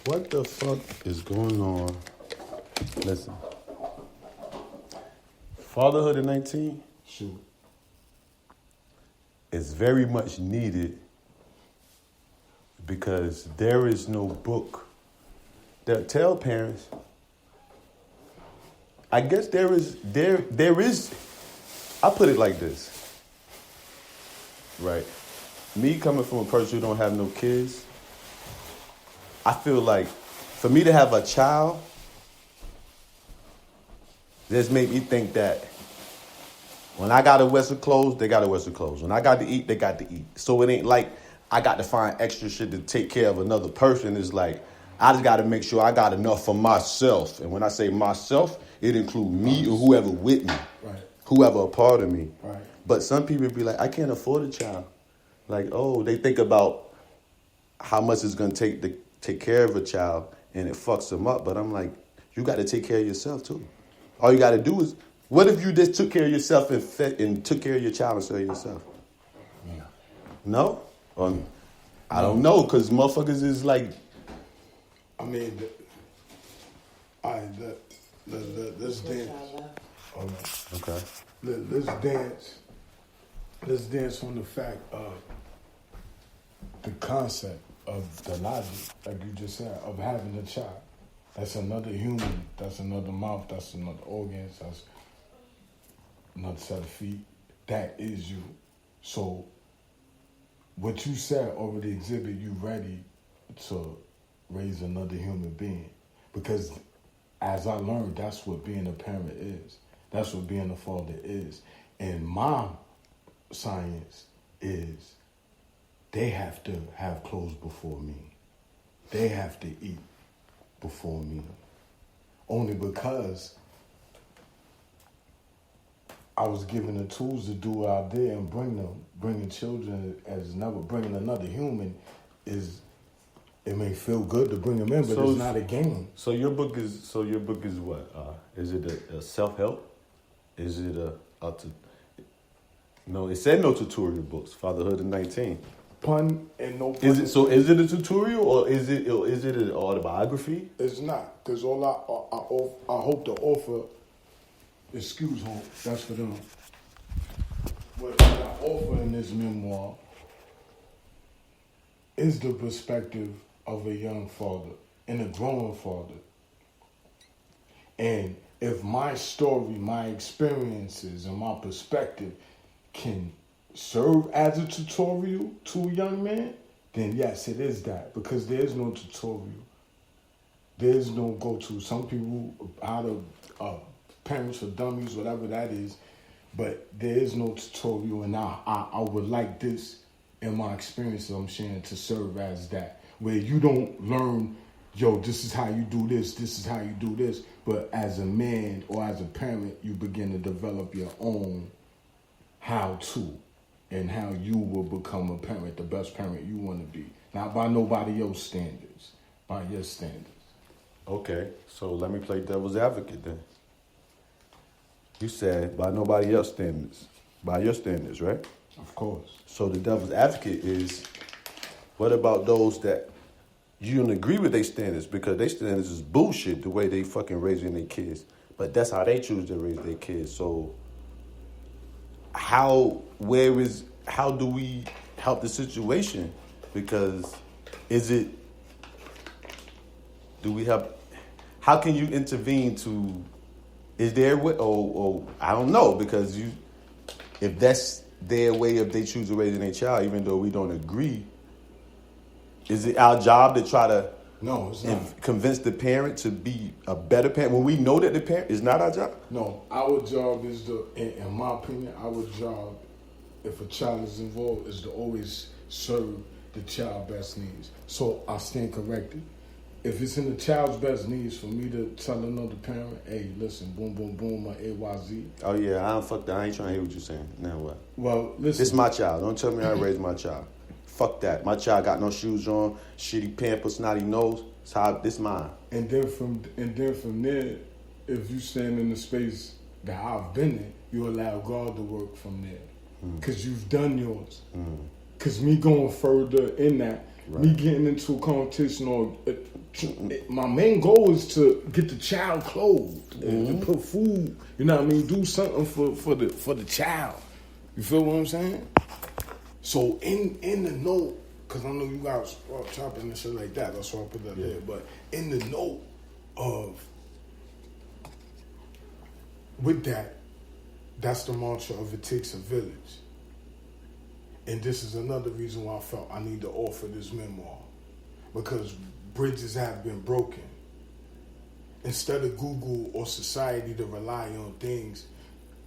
What the fuck is going on? Listen. Fatherhood at 19? Shoot. Is very much needed because there is no book that tell parents. I guess there is, I put it like this, right? Me coming from a person who don't have no kids, I feel like for me to have a child, this made me think that when I got to wear some clothes, they got to wear some clothes. When I got to eat, they got to eat. So it ain't like I got to find extra shit to take care of another person. It's like I just got to make sure I got enough for myself. And when I say myself, it includes me or whoever with me, right. Whoever a part of me. Right. But some people be like, I can't afford a child. Like, oh, they think about how much it's going to take to take care of a child, and it fucks them up. But I'm like, you got to take care of yourself, too. All you got to do is, what if you just took care of yourself and took care of your child instead of yourself? Yeah. No? I don't know, because motherfuckers is like... I mean, let's dance. Okay. Let's dance on the fact of the concept of the logic, like you just said, of having a child. That's another human. That's another mouth. That's another organ. That's another set of feet. That is you. So what you said already exhibit you ready to raise another human being. Because as I learned, that's what being a parent is. That's what being a father is. And my science is they have to have clothes before me. They have to eat before me. Only because I was given the tools to do what I did and bringing children as never bringing another human is, it may feel good to bring them in, but it's not a game. So your book is what? Is it a self-help? Is it no, it said no tutorial books, Fatherhood at 19. Pun and no pun. Is it a tutorial or is it an autobiography? It's not, because all I hope to offer, excuse home, that's for them. What I offer in this memoir is the perspective of a young father and a growing father. And if my story, my experiences, and my perspective can serve as a tutorial to a young man, then yes, it is that. Because there is no tutorial. There is no go-to. Some people, how to parents for dummies, whatever that is, but there is no tutorial, and I would like this in my experience I'm sharing to serve as that, where you don't learn, yo, this is how you do this is how you do this, but as a man or as a parent, you begin to develop your own how-to and how you will become a parent, the best parent you want to be. Not by nobody else's standards, by your standards. Okay, so let me play devil's advocate then. You said by nobody else's standards, by your standards, right? Of course. So the devil's advocate is, what about those that you don't agree with their standards because their standards is bullshit the way they fucking raising their kids, but that's how they choose to raise their kids. So how do we help the situation? Because how can you intervene to, is there a way, I don't know, because if that's their way of they choose to raising their child, even though we don't agree, is it our job to try to convince the parent to be a better parent when we know that the parent is not our job? No, our job is in my opinion, our job, if a child is involved, is to always serve the child's best needs. So I stand corrected. If it's in the child's best needs for me to tell another parent, hey, listen, boom, boom, boom, my AYZ. Oh, yeah, I ain't trying to hear what you're saying. Now what? Well, listen. This is my child. Don't tell me how to raise my child. Fuck that. My child got no shoes on, shitty Pampers, snotty nose. This mine. And then from there, if you stand in the space that I've been in, you allow God to work from there. because you've done yours. Because me going further in that, me getting into a competition or my main goal is to get the child clothed and to put food. You know what I mean? Do something for the child. You feel what I'm saying? So in the note, because I know you guys are chopping and shit like that. That's why I put that there. But in the note of with that, that's the mantra of it takes a village. And this is another reason why I felt I need to offer this memoir. Because bridges have been broken. Instead of Google or society to rely on things,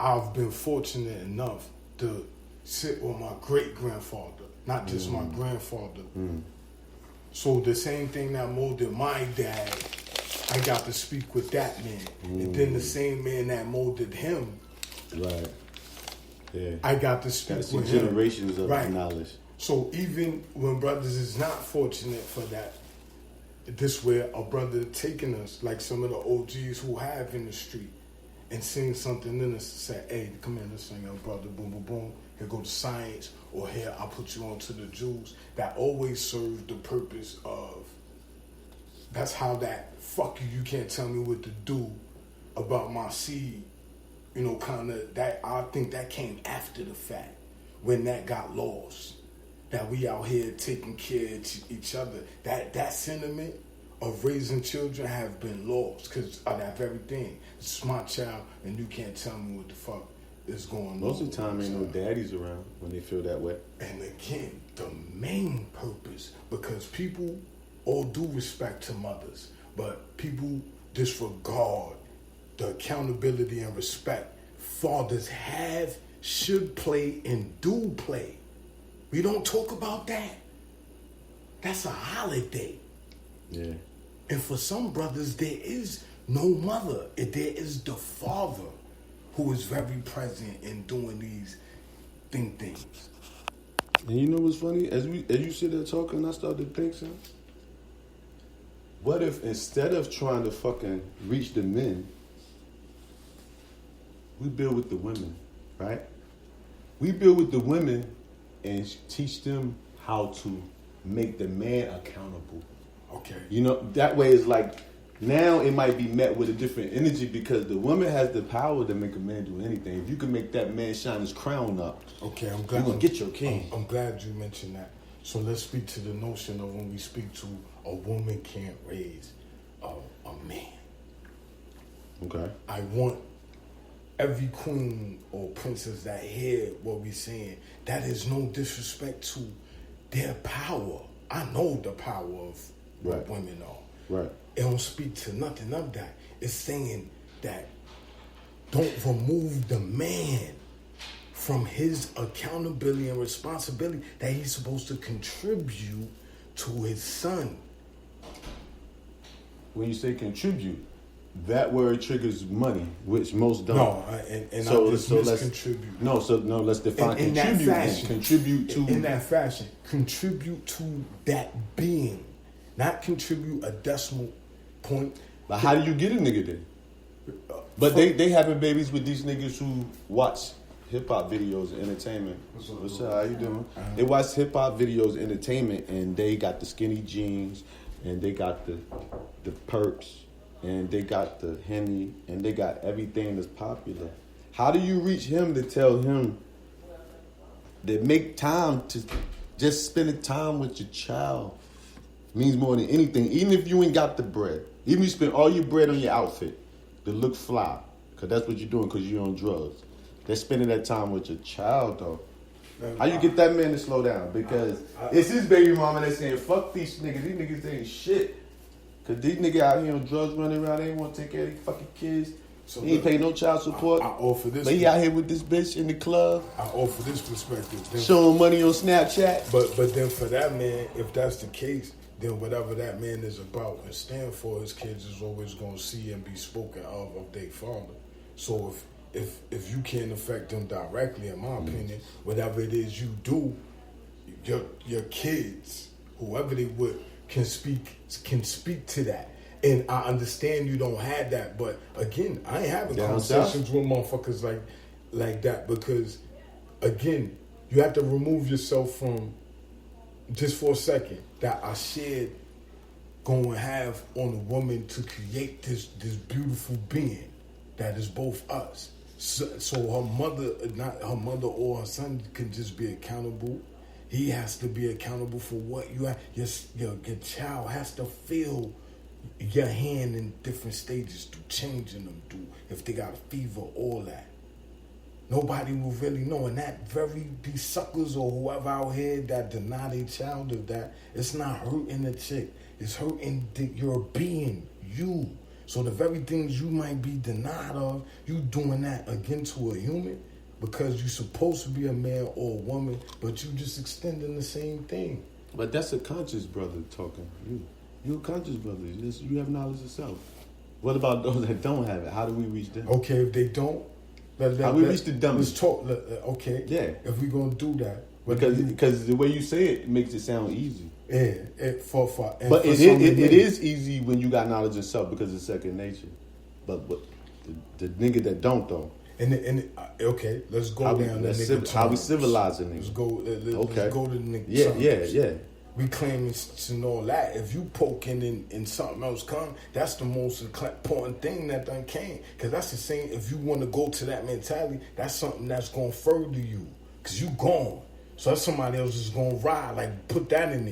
I've been fortunate enough to sit with my great-grandfather, not just my grandfather. So the same thing that molded my dad, I got to speak with that man. And then the same man that molded him, right. Yeah. I got to speak That's with him. Generations of knowledge. So even when brothers is not fortunate for that, this way a brother taking us, like some of the OGs who have in the street, and seeing something in us to say, hey, come here, let's sing, brother, boom, boom, boom. Here go the science, or here, I'll put you on to the Jews. That always served the purpose of, that's how that, fuck you, you can't tell me what to do about my seed. You know, kind of, that, I think that came after the fact, when that got lost. That we out here taking care of each other. That sentiment of raising children have been lost because of that very thing. It's my child, and you can't tell me what the fuck is going on. Most of the time, ain't no daddies around when they feel that way. And again, the main purpose, because people all do respect to mothers, but people disregard the accountability and respect fathers have, should play, and do play. We don't talk about that. That's a holiday. Yeah. And for some brothers, there is no mother. There is the father who is very present in doing these things. And you know what's funny? As you sit there talking, I started to think something. What if instead of trying to fucking reach the men, we build with the women, right? We build with the women and teach them how to make the man accountable. Okay. You know, that way it's like, now it might be met with a different energy because the woman has the power to make a man do anything. If you can make that man shine his crown up, okay, I'm glad you're going to get your king. I'm glad you mentioned that. So let's speak to the notion of when we speak to a woman can't raise a man. Okay. I want every queen or princess that hear what we're saying, that is no disrespect to their power. I know the power of what women are. Right. It don't speak to nothing of that. It's saying that don't remove the man from his accountability and responsibility that he's supposed to contribute to his son. When you say contribute, that word triggers money, which most don't. No, and so, let's contribute. Let's define in contribute. That fashion, contribute to in that fashion. Contribute to that being, not contribute a decimal point. But how do you get a nigga there? But they having babies with these niggas who watch hip hop videos and entertainment. What's up? How you doing? They watch hip hop videos, entertainment, and they got the skinny jeans, and they got the perks. And they got the Henny, and they got everything that's popular. How do you reach him to tell him that make time to just spending time with your child means more than anything, even if you ain't got the bread. Even if you spend all your bread on your outfit to look fly, because that's what you're doing because you're on drugs. They're spending that time with your child, though. How you get that man to slow down? Because it's his baby mama that's saying, fuck these niggas. These niggas ain't shit. Cause these niggas out here on drugs running around, they ain't want to take care of these fucking kids. So he ain't pay no child support. I offer this. But he out here with this bitch in the club. I offer this perspective. Showing money on Snapchat. But then for that man, if that's the case, then whatever that man is about and stand for, his kids is always going to see and be spoken of their father. So if you can't affect them directly, in my opinion, whatever it is you do, your kids, whoever they would, can speak to that. And I understand you don't have that, but again, I ain't having conversations with motherfuckers like that because again, you have to remove yourself from, just for a second, that I shared going to have on a woman to create this beautiful being that is both us. So her mother, not her mother or her son, can just be accountable. He has to be accountable for what you have. Your child has to feel your hand in different stages, through changing them, through if they got a fever, all that. Nobody will really know. And these suckers or whoever out here that deny their child of that, it's not hurting the chick. It's hurting your being, you. So the very things you might be denied of, you doing that again to a human because you're supposed to be a man or a woman, but you just extending the same thing. But that's a conscious brother talking. You're a conscious brother. You have knowledge of self. What about those that don't have it? How do we reach them? Okay, if they don't, how we reach the dumbest? Let's talk. Okay. Yeah. If we're going to do that. Because the way you say it makes it sound easy. Yeah. But it is easy when you got knowledge of self because it's second nature. But the nigga that don't though. Okay, let's go down the nigga how we civilizing niggas. Let's go to the nigga Yeah. We claiming to know that. If you poking and something else come, that's the most important thing that done came. Because that's the same, if you want to go to that mentality, that's something that's going to further you. Because you gone. So that's somebody else is going to ride. Like, put that in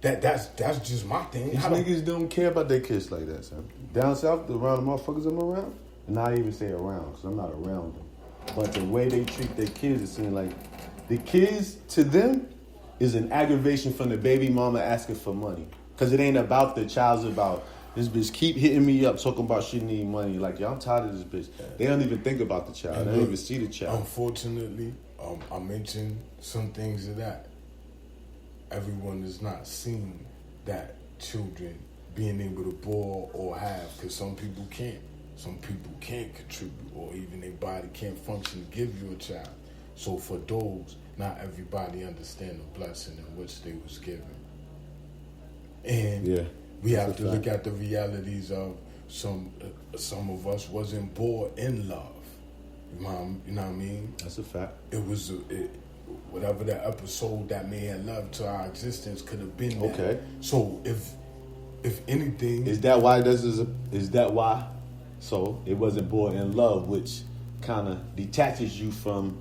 there. That's just my thing. These niggas don't care about their kids like that, son. Down south, around the motherfuckers I'm around, and I even say around, because I'm not around them. But the way they treat their kids, it seems like the kids, to them, is an aggravation from the baby mama asking for money. Because it ain't about the child's about, this bitch keep hitting me up talking about she need money. Like, yo, I'm tired of this bitch. They don't even think about the child. They don't even see the child. Unfortunately, I mentioned some things of that. Everyone is not seeing that children being able to ball or have, because some people can't. Some people can't contribute, or even their body can't function to give you a child. So for those, not everybody understand the blessing in which they was given. And we have to look at the realities of some of us wasn't born in love. You know what I mean? That's a fact. It was whatever that episode that may have led to our existence could have been that. Okay. So if anything, is that why? So it wasn't born in love, which kind of detaches you from.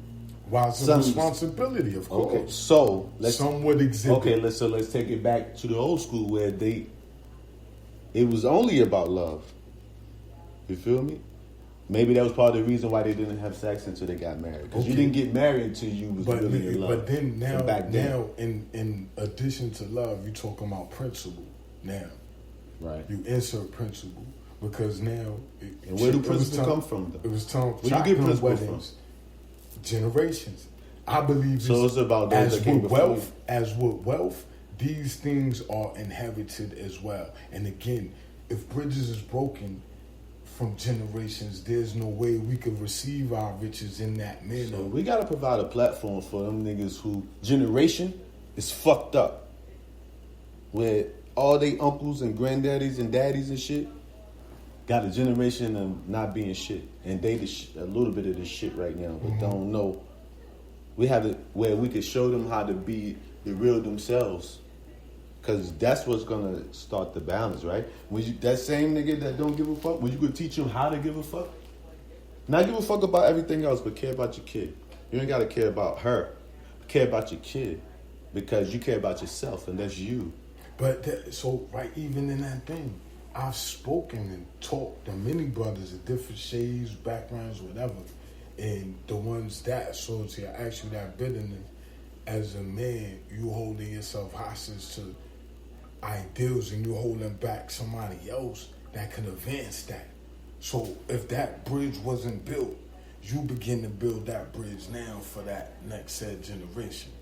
Why it's a responsibility, of course. Okay, so some would exhibit. Okay, let's take it back to the old school where it was only about love. You feel me? Maybe that was part of the reason why they didn't have sex until they got married. Because you didn't get married until you was really in love. But then now, in addition to love, you're talking about principle now. Right. You insert principle because now. And where do principles come from? Though? It was time. Where you get principles from? Generations. I believe so it's about those that came before. As with wealth, these things are inherited as well. And again, if bridges is broken from generations, there's no way we could receive our riches in that manner. So we gotta provide a platform for them niggas who generation is fucked up. Where all they uncles and granddaddies and daddies and shit got a generation of not being shit. And they a little bit of this shit right now, but don't know. We have it where we could show them how to be the real themselves. Because that's what's going to start the balance, right? That same nigga that don't give a fuck, when you could teach him how to give a fuck, not give a fuck about everything else, but care about your kid. You ain't got to care about her. Care about your kid. Because you care about yourself, and that's you. But even in that thing, I've spoken and talked to many brothers of different shades, backgrounds, whatever, and the ones that associate actually that bitterness. As a man, you holding yourself hostage to ideals, and you holding back somebody else that can advance that. So if that bridge wasn't built, you begin to build that bridge now for that next said generation.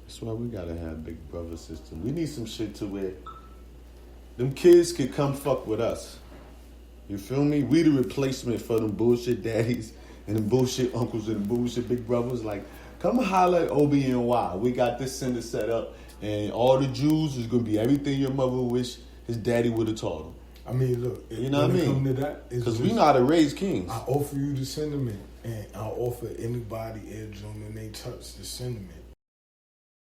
That's why we gotta have big brother system. We need some shit to where them kids could come fuck with us. You feel me? We the replacement for them bullshit daddies and them bullshit uncles and them bullshit big brothers. Like, come holler at OBNY. We got this center set up, and all the Jews is gonna be everything your mother wish his daddy would have taught him. I mean, look, you know what I mean? Because we know how to raise kings. I offer you the sentiment. And I'll offer anybody eardrum and they touch the sentiment.